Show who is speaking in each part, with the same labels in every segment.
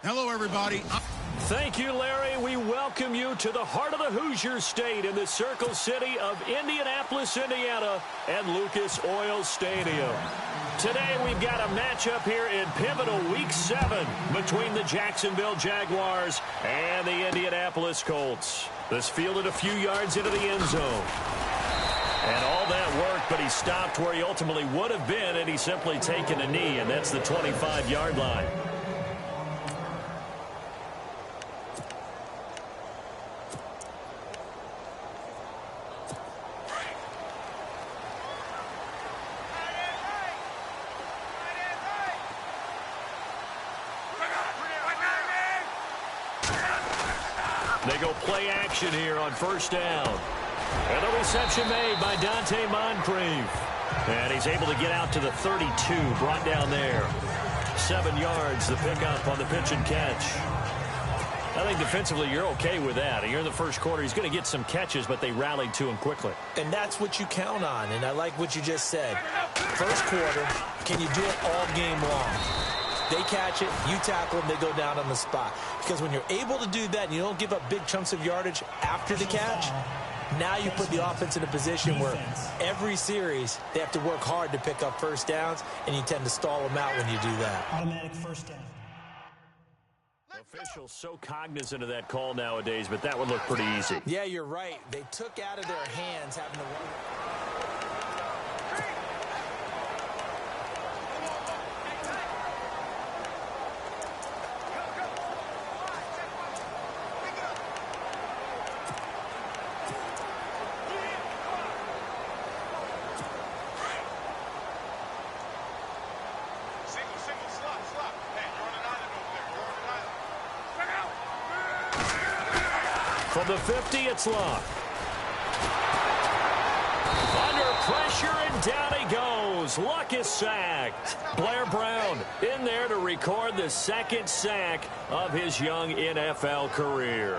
Speaker 1: Hello, everybody.
Speaker 2: Thank you, Larry. We welcome you to the heart of the Hoosier State in the Circle City of Indianapolis, Indiana, and Lucas Oil Stadium. Today, we've got a matchup here in pivotal Week 7 between the Jacksonville Jaguars and the Indianapolis Colts. This fielded a few yards into the end zone. And all that worked, but he stopped where he ultimately would have been, and he's simply taken a knee, and that's the 25-yard line. They go play action here on first down. And the reception made by Dante Moncrief. And he's able to get out to the 32, brought down there. 7 yards, the pickup on the pitch and catch. I think defensively you're okay with that. You're in the first quarter. He's going to get some catches, but they rallied to him quickly.
Speaker 3: And that's what you count on, and I like what you just said. First quarter, can you do it all game long? They catch it, you tackle them, they go down on the spot. Because when you're able to do that and you don't give up big chunks of yardage after the catch, now you put the offense in a position where every series they have to work hard to pick up first downs, and you tend to stall them out when you do that.
Speaker 4: Automatic first down.
Speaker 2: Officials so cognizant of that call nowadays, but that would look pretty easy.
Speaker 3: Yeah, you're right. They took out of their hands having to run.
Speaker 2: From the 50, it's Luck. Under pressure, and down he goes. Luck is sacked. Blair Brown in there to record the second sack of his young NFL career.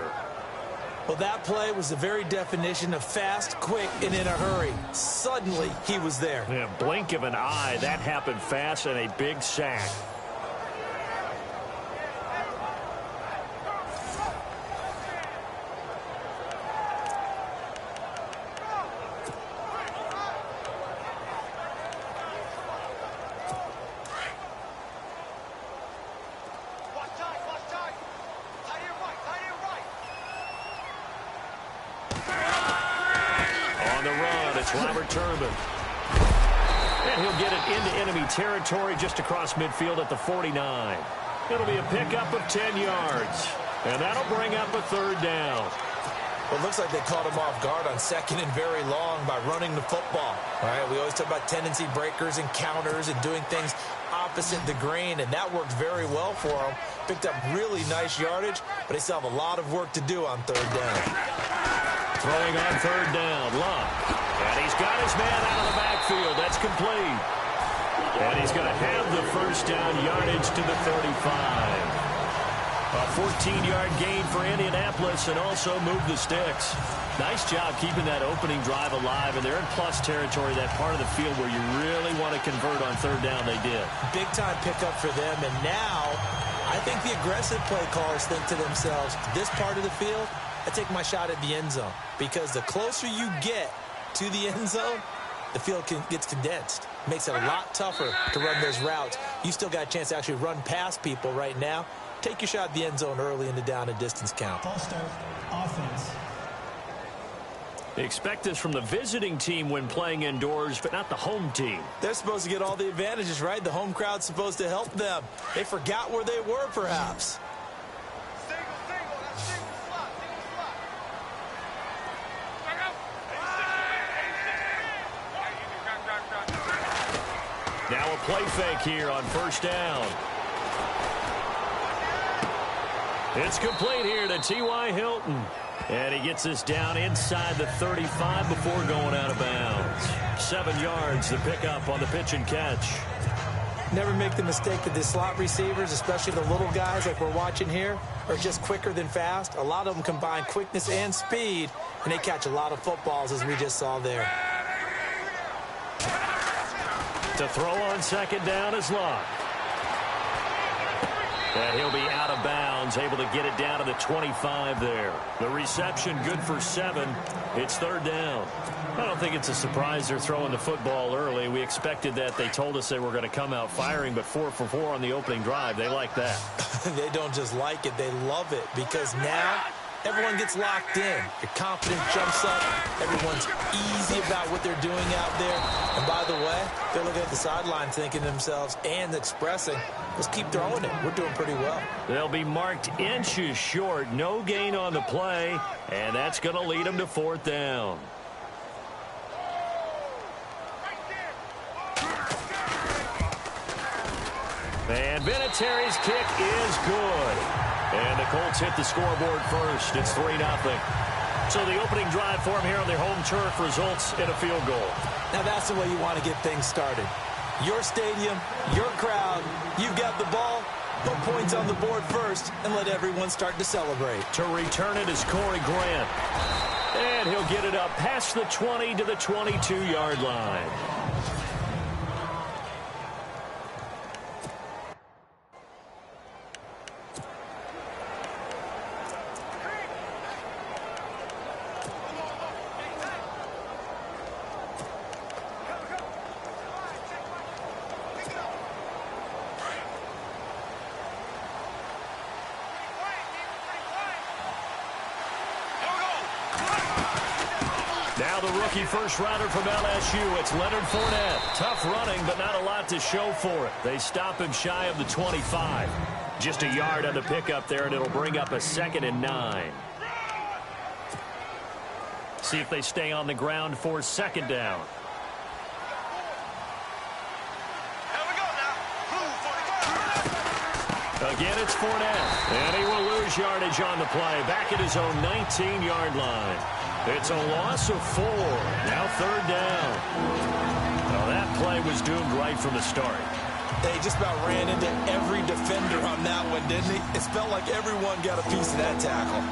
Speaker 3: Well, that play was the very definition of fast, quick, and in a hurry. Suddenly, he was there.
Speaker 2: Yeah, blink of an eye. That happened fast and a big sack. Robert Turbin. And he'll get it into enemy territory just across midfield at the 49. It'll be a pickup of 10 yards. And that'll bring up a third down.
Speaker 3: Well, it looks like they caught him off guard on second and very long by running the football. All right, we always talk about tendency breakers and counters and doing things opposite the grain, and that worked very well for him. Picked up really nice yardage, but they still have a lot of work to do on third down.
Speaker 2: Throwing on third down, Luck. And he's got his man out of the backfield. That's complete. And he's going to have the first down yardage to the 35. A 14-yard gain for Indianapolis and also move the sticks. Nice job keeping that opening drive alive. And they're in plus territory, that part of the field where you really want to convert on third down. They did.
Speaker 3: Big-time pickup for them. And now I think the aggressive play callers think to themselves, this part of the field, I take my shot at the end zone. Because the closer you get to the end zone, the field gets condensed. Makes it a lot tougher to run those routes. You still got a chance to actually run past people right now. Take your shot at the end zone early in the down and distance count.
Speaker 4: False start, offense.
Speaker 2: They expect this from the visiting team when playing indoors, but not the home team.
Speaker 3: They're supposed to get all the advantages, right? The home crowd's supposed to help them. They forgot where they were, perhaps.
Speaker 2: Now a play fake here on first down. It's complete here to T.Y. Hilton. And he gets this down inside the 35 before going out of bounds. 7 yards, the pickup on the pitch and catch.
Speaker 3: Never make the mistake that the slot receivers, especially the little guys like we're watching here, are just quicker than fast. A lot of them combine quickness and speed, and they catch a lot of footballs, as we just saw there.
Speaker 2: To throw on second down is Luck. And he'll be out of bounds, able to get it down to the 25 there. The reception good for 7. It's 3rd down. I don't think it's a surprise they're throwing the football early. We expected that. They told us they were going to come out firing, but 4 for 4 on the opening drive. They like that.
Speaker 3: They don't just like it. They love it because now everyone gets locked in. Your confidence jumps up. Everyone's easy about what they're doing out there. And by the way, they're looking at the sideline thinking to themselves and expressing, let's keep throwing it. We're doing pretty well.
Speaker 2: They'll be marked inches short. No gain on the play, and that's going to lead them to 4th down. And Vinatieri's kick is good. And the Colts hit the scoreboard first. It's 3-0. So the opening drive for them here on their home turf results in a field goal.
Speaker 3: Now that's the way you want to get things started. Your stadium, your crowd, you've got the ball, put points on the board first, and let everyone start to celebrate.
Speaker 2: To return it is Corey Grant. And he'll get it up past the 20 to the 22-yard line. Now the rookie first-rounder from LSU, it's Leonard Fournette. Tough running, but not a lot to show for it. They stop him shy of the 25. Just a yard on the pickup there, and it'll bring up a 2nd and 9. See if they stay on the ground for 2nd down. Again, it's Fournette, and he will lose yardage on the play. Back at his own 19-yard line. It's a loss of 4. Now 3rd down. Well, that play was doomed right from the start.
Speaker 3: They just about ran into every defender on that one, didn't he? It felt like everyone got a piece of that tackle.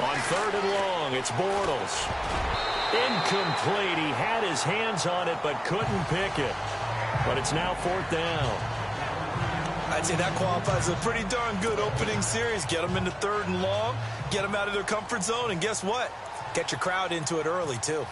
Speaker 2: On 3rd and long, it's Bortles. Incomplete. He had his hands on it but couldn't pick it. But it's now 4th down.
Speaker 3: I'd say that qualifies as a pretty darn good opening series. Get them into 3rd and long, get them out of their comfort zone, and guess what? Get your crowd into it early, too.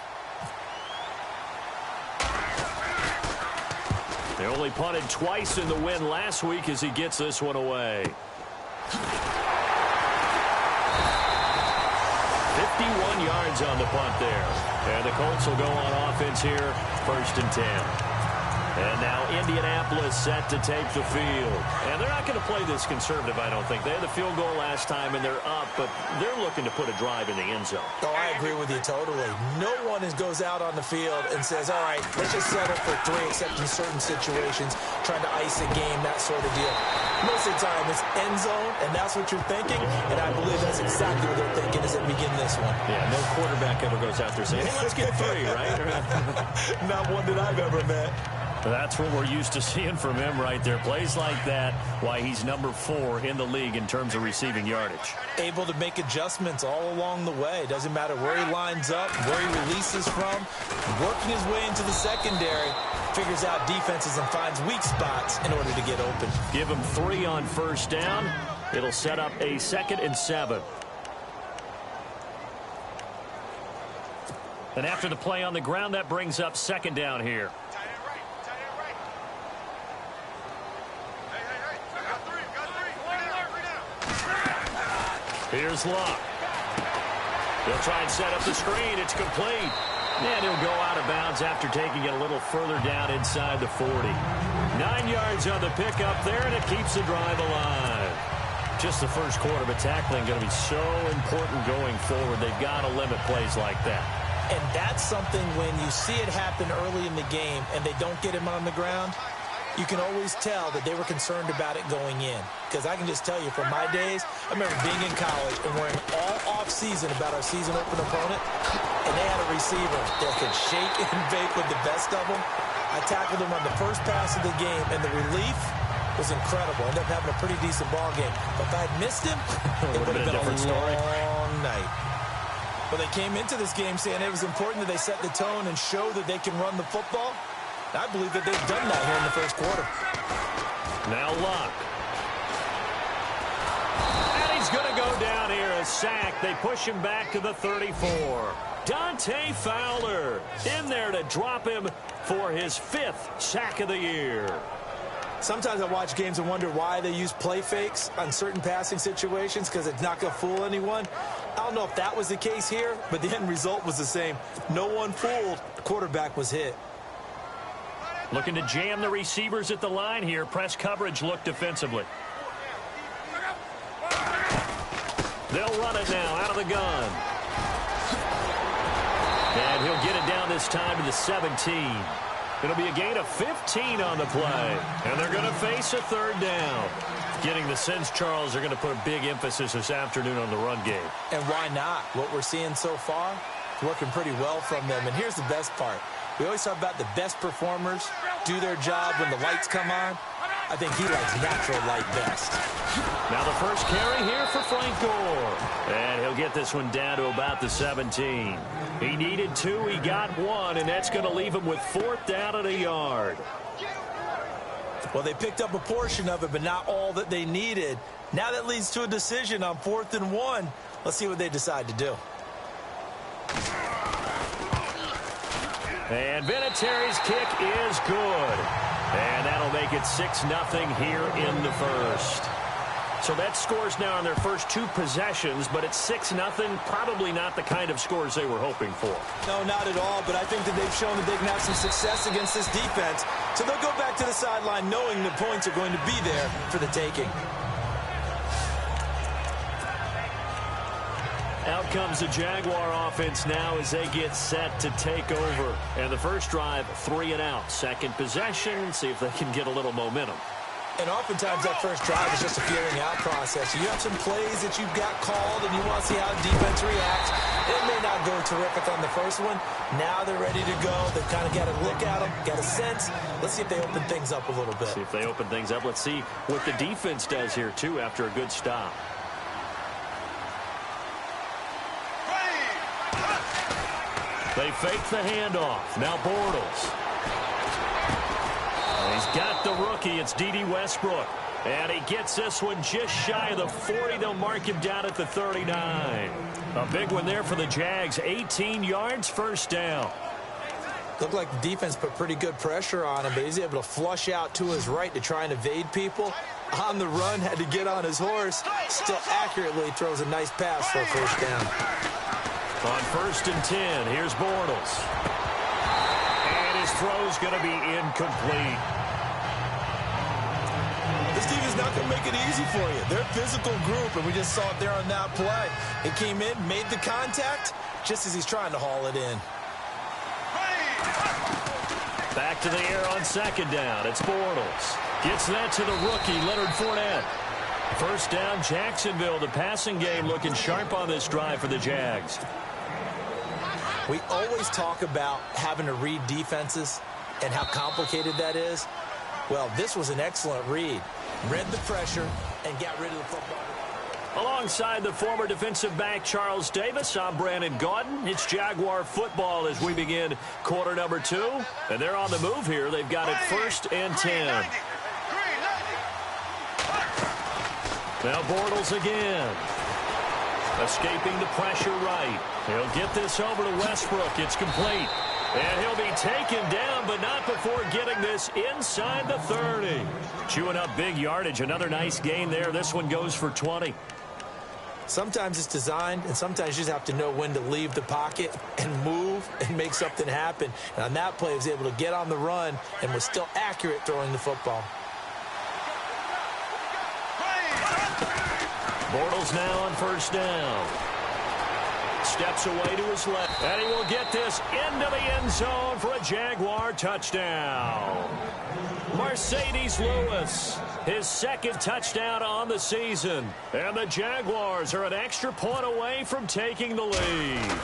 Speaker 2: They only punted twice in the win last week as he gets this one away. 51 yards on the punt there. And the Colts will go on offense here, 1st and 10. And now Indianapolis set to take the field. And they're not going to play this conservative, I don't think. They had the field goal last time, and they're up, but they're looking to put a drive in the end zone.
Speaker 3: Oh, I agree with you totally. No one goes out on the field and says, all right, let's just settle for 3, except in certain situations, trying to ice a game, that sort of deal. Most of the time, it's end zone, and that's what you're thinking, and I believe that's exactly what they're thinking as they begin this one.
Speaker 2: Yeah, no quarterback ever goes out there saying, hey, let's get 3, right?
Speaker 3: Not one that I've ever met.
Speaker 2: That's what we're used to seeing from him right there. Plays like that, why he's number 4 in the league in terms of receiving yardage.
Speaker 3: Able to make adjustments all along the way. Doesn't matter where he lines up, where he releases from. Working his way into the secondary. Figures out defenses and finds weak spots in order to get open.
Speaker 2: Give him 3 on 1st down. It'll set up a 2nd and 7. And after the play on the ground, that brings up 2nd down here. Here's Luck. He'll try and set up the screen. It's complete. And he'll go out of bounds after taking it a little further down inside the 40. 9 yards on the pickup there, and it keeps the drive alive. Just the first quarter, but tackling going to be so important going forward. They've got to limit plays like that.
Speaker 3: And that's something when you see it happen early in the game and they don't get him on the ground, you can always tell that they were concerned about it going in. Because I can just tell you from my days, I remember being in college and worrying all off-season about our season open opponent, and they had a receiver that could shake and bake with the best of them. I tackled him on the first pass of the game, and the relief was incredible. Ended up having a pretty decent ball game. But if I had missed him, it would have been a long night. Well, they came into this game saying it was important that they set the tone and show that they can run the football. I believe that they've done that here in the first quarter.
Speaker 2: Now Luck. And he's going to go down here, a sack. They push him back to the 34. Dante Fowler in there to drop him for his 5th sack of the year.
Speaker 3: Sometimes I watch games and wonder why they use play fakes on certain passing situations, because it's not going to fool anyone. I don't know if that was the case here, but the end result was the same. No one fooled. The quarterback was hit.
Speaker 2: Looking to jam the receivers at the line here. Press coverage look defensively. They'll run it now out of the gun. And he'll get it down this time to the 17. It'll be a gain of 15 on the play. And they're going to face a 3rd down. Getting the sense, Charles, they're going to put a big emphasis this afternoon on the run game.
Speaker 3: And why not? What we're seeing so far, working pretty well from them. And here's the best part. We always talk about the best performers do their job when the lights come on. I think he likes natural light best.
Speaker 2: Now the first carry here for Frank Gore. And he'll get this one down to about the 17. He needed 2, he got 1, and that's going to leave him with 4th down and a yard.
Speaker 3: Well, they picked up a portion of it, but not all that they needed. Now that leads to a decision on 4th and 1. Let's see what they decide to do.
Speaker 2: And Vinatieri's kick is good. And that'll make it 6-0 here in the first. So that scores now on their first 2 possessions, but it's 6-0. Probably not the kind of scores they were hoping for.
Speaker 3: No, not at all, but I think that they've shown that they can have some success against this defense. So they'll go back to the sideline knowing the points are going to be there for the taking.
Speaker 2: Out comes the Jaguar offense now as they get set to take over. And the first drive, 3 and out. Second possession, see if they can get a little momentum.
Speaker 3: And oftentimes that first drive is just a feeling out process. You have some plays that you've got called and you want to see how the defense reacts. It may not go terrific on the first one. Now they're ready to go. They've kind of got a look at them, got a sense. Let's see if they open things up a little bit.
Speaker 2: See if they open things up. Let's see what the defense does here, too, after a good stop. They fake the handoff. Now Bortles. He's got the rookie. It's D.D. Westbrook. And he gets this one just shy of the 40. They'll mark him down at the 39. A big one there for the Jags. 18 yards, first down.
Speaker 3: Looked like the defense put pretty good pressure on him, but he's able to flush out to his right to try and evade people. On the run, had to get on his horse. Still accurately throws a nice pass for a first down.
Speaker 2: On 1st and 10, here's Bortles. And his throw's going to be incomplete.
Speaker 3: This team is not going to make it easy for you. They're a physical group, and we just saw it there on that play. It came in, made the contact, just as he's trying to haul it in.
Speaker 2: Back to the air on 2nd down. It's Bortles. Gets that to the rookie, Leonard Fournette. First down, Jacksonville. The passing game looking sharp on this drive for the Jags.
Speaker 3: We always talk about having to read defenses and how complicated that is. Well, this was an excellent read. Read the pressure and got rid of the football.
Speaker 2: Alongside the former defensive back Charles Davis, I'm Brandon Gaudin. It's Jaguar football as we begin quarter number 2. And they're on the move here. They've got it 1st and 10. Now Bortles again. Escaping the pressure right. He'll get this over to Westbrook. It's complete. And he'll be taken down, but not before getting this inside the 30. Chewing up big yardage. Another nice gain there. This one goes for 20.
Speaker 3: Sometimes it's designed, and sometimes you just have to know when to leave the pocket and move and make something happen. And on that play, he was able to get on the run and was still accurate throwing the football.
Speaker 2: Bortles now on 1st down. Steps away to his left. And he will get this into the end zone for a Jaguar touchdown. Mercedes Lewis, his 2nd touchdown on the season. And the Jaguars are an extra point away from taking the lead.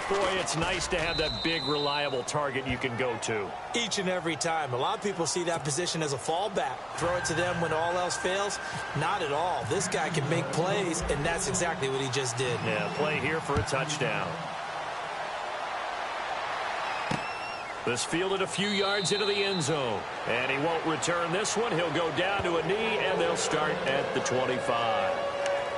Speaker 2: Boy, it's nice to have that big, reliable target you can go to.
Speaker 3: Each and every time. A lot of people see that position as a fallback. Throw it to them when all else fails. Not at all. This guy can make plays, and that's exactly what he just did.
Speaker 2: Yeah, play here for a touchdown. This fielded a few yards into the end zone. And he won't return this one. He'll go down to a knee, and they'll start at the 25.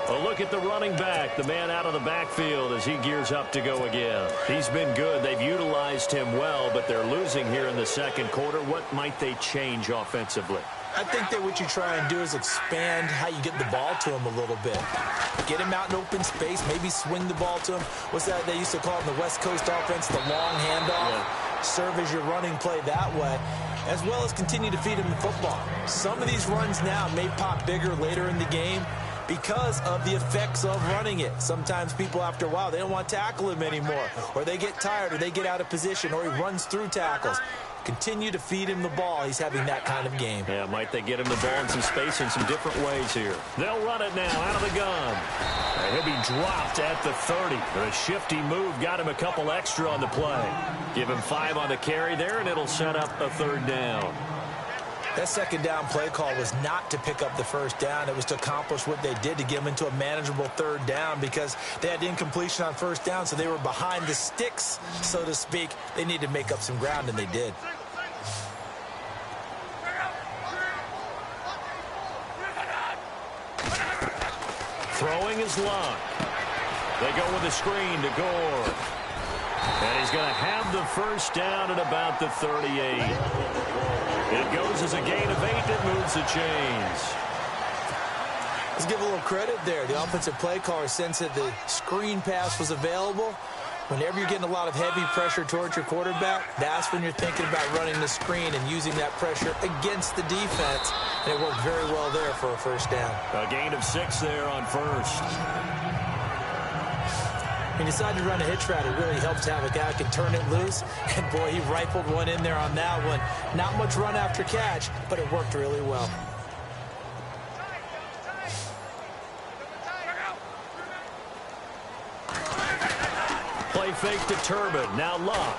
Speaker 2: A look at the running back, the man out of the backfield as he gears up to go again. He's been good. They've utilized him well, but they're losing here in the second quarter. What might they change offensively?
Speaker 3: I think that what you try and do is expand how you get the ball to him a little bit. Get him out in open space, maybe swing the ball to him. What's that they used to call it in the West Coast offense, the long handoff? Yeah. Serve as your running play that way, as well as continue to feed him the football. Some of these runs now may pop bigger later in the game because of the effects of running it. Sometimes people, after a while, they don't want to tackle him anymore, or they get tired, or they get out of position, or he runs through tackles. Continue to feed him the ball. He's having that kind of game.
Speaker 2: Yeah, might they get him the ball in some space in some different ways here. They'll run it now out of the gun. He'll be dropped at the 30. A shifty move got him a couple extra on the play. Give him 5 on the carry there, and it'll set up a 3rd down.
Speaker 3: That second down play call was not to pick up the first down. It was to accomplish what they did, to get them into a manageable 3rd down, because they had incompletion on first down, so they were behind the sticks, so to speak. They needed to make up some ground, and they did.
Speaker 2: Throwing is Luck. They go with a screen to Gore. And he's going to have the first down at about the 38. It goes as a gain of 8 that moves the chains.
Speaker 3: Let's give a little credit there. The offensive play caller sensed that the screen pass was available. Whenever you're getting a lot of heavy pressure towards your quarterback, that's when you're thinking about running the screen and using that pressure against the defense. And it worked very well there for a first down.
Speaker 2: A gain of 6 there on first.
Speaker 3: When you decide to run a hitch route, it really helps to have a guy who can turn it loose. And, boy, he rifled one in there on that one. Not much run after catch, but it worked really well.
Speaker 2: Play fake to Turbin. Now Luck.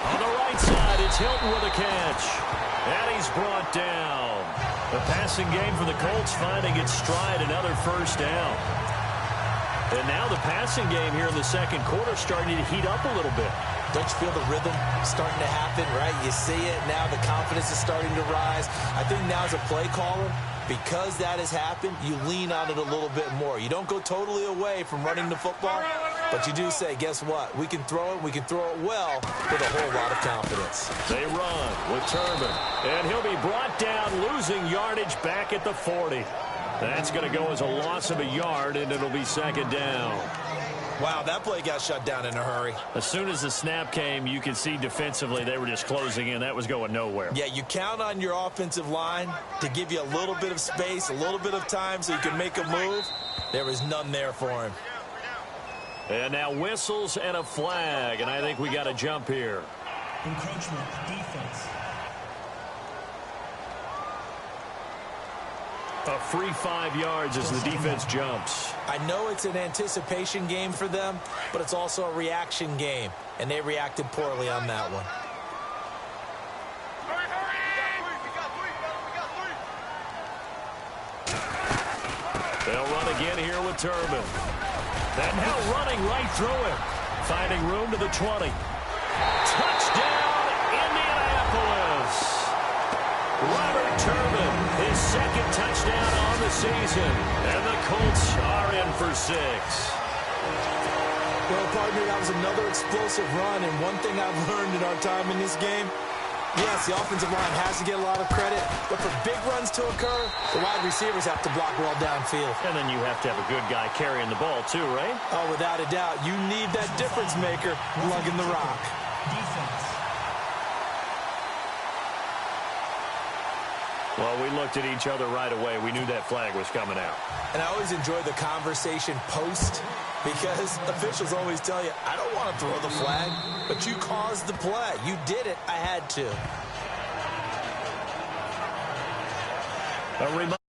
Speaker 2: On the right side, it's Hilton with a catch. And he's brought down. The passing game for the Colts finding its stride, another first down. And now the passing game here in the second quarter starting to heat up a little bit.
Speaker 3: Don't you feel the rhythm starting to happen, right? You see it now. The confidence is starting to rise. I think now as a play caller, because that has happened, you lean on it a little bit more. You don't go totally away from running the football, but you do say, guess what? We can throw it. We can throw it well with a whole lot of confidence.
Speaker 2: They run with Turbin. And he'll be brought down, losing yardage back at the 40. That's going to go as a loss of a yard, and it'll be second down.
Speaker 3: Wow, that play got shut down in a hurry.
Speaker 2: As soon as the snap came, you could see defensively they were just closing in. That was going nowhere.
Speaker 3: Yeah, you count on your offensive line to give you a little bit of space, a little bit of time so you can make a move. There was none there for him.
Speaker 2: And now whistles and a flag, and I think we got a jump here.
Speaker 4: Encroachment, defense.
Speaker 2: A free 5 yards as the defense jumps.
Speaker 3: I know it's an anticipation game for them, but it's also a reaction game, and they reacted poorly on that one.
Speaker 2: They'll run again here with Turbin. And now running right through it. Finding room to the 20. Touchdown, Indianapolis. Robert Turbin, his second touchdown on the season. And the Colts are in for 6.
Speaker 3: Well, partner, that was another explosive run, and one thing I've learned in our time in this game, yes, the offensive line has to get a lot of credit, but for big runs to occur, the wide receivers have to block well downfield.
Speaker 2: And then you have to have a good guy carrying the ball too, right?
Speaker 3: Oh, without a doubt. You need that difference maker lugging the rock.
Speaker 4: Defense.
Speaker 2: Well, we looked at each other right away. We knew that flag was coming out.
Speaker 3: And I always enjoy the conversation post, because officials always tell you, I don't want to throw the flag, but you caused the play. You did it. I had to.
Speaker 2: A reminder.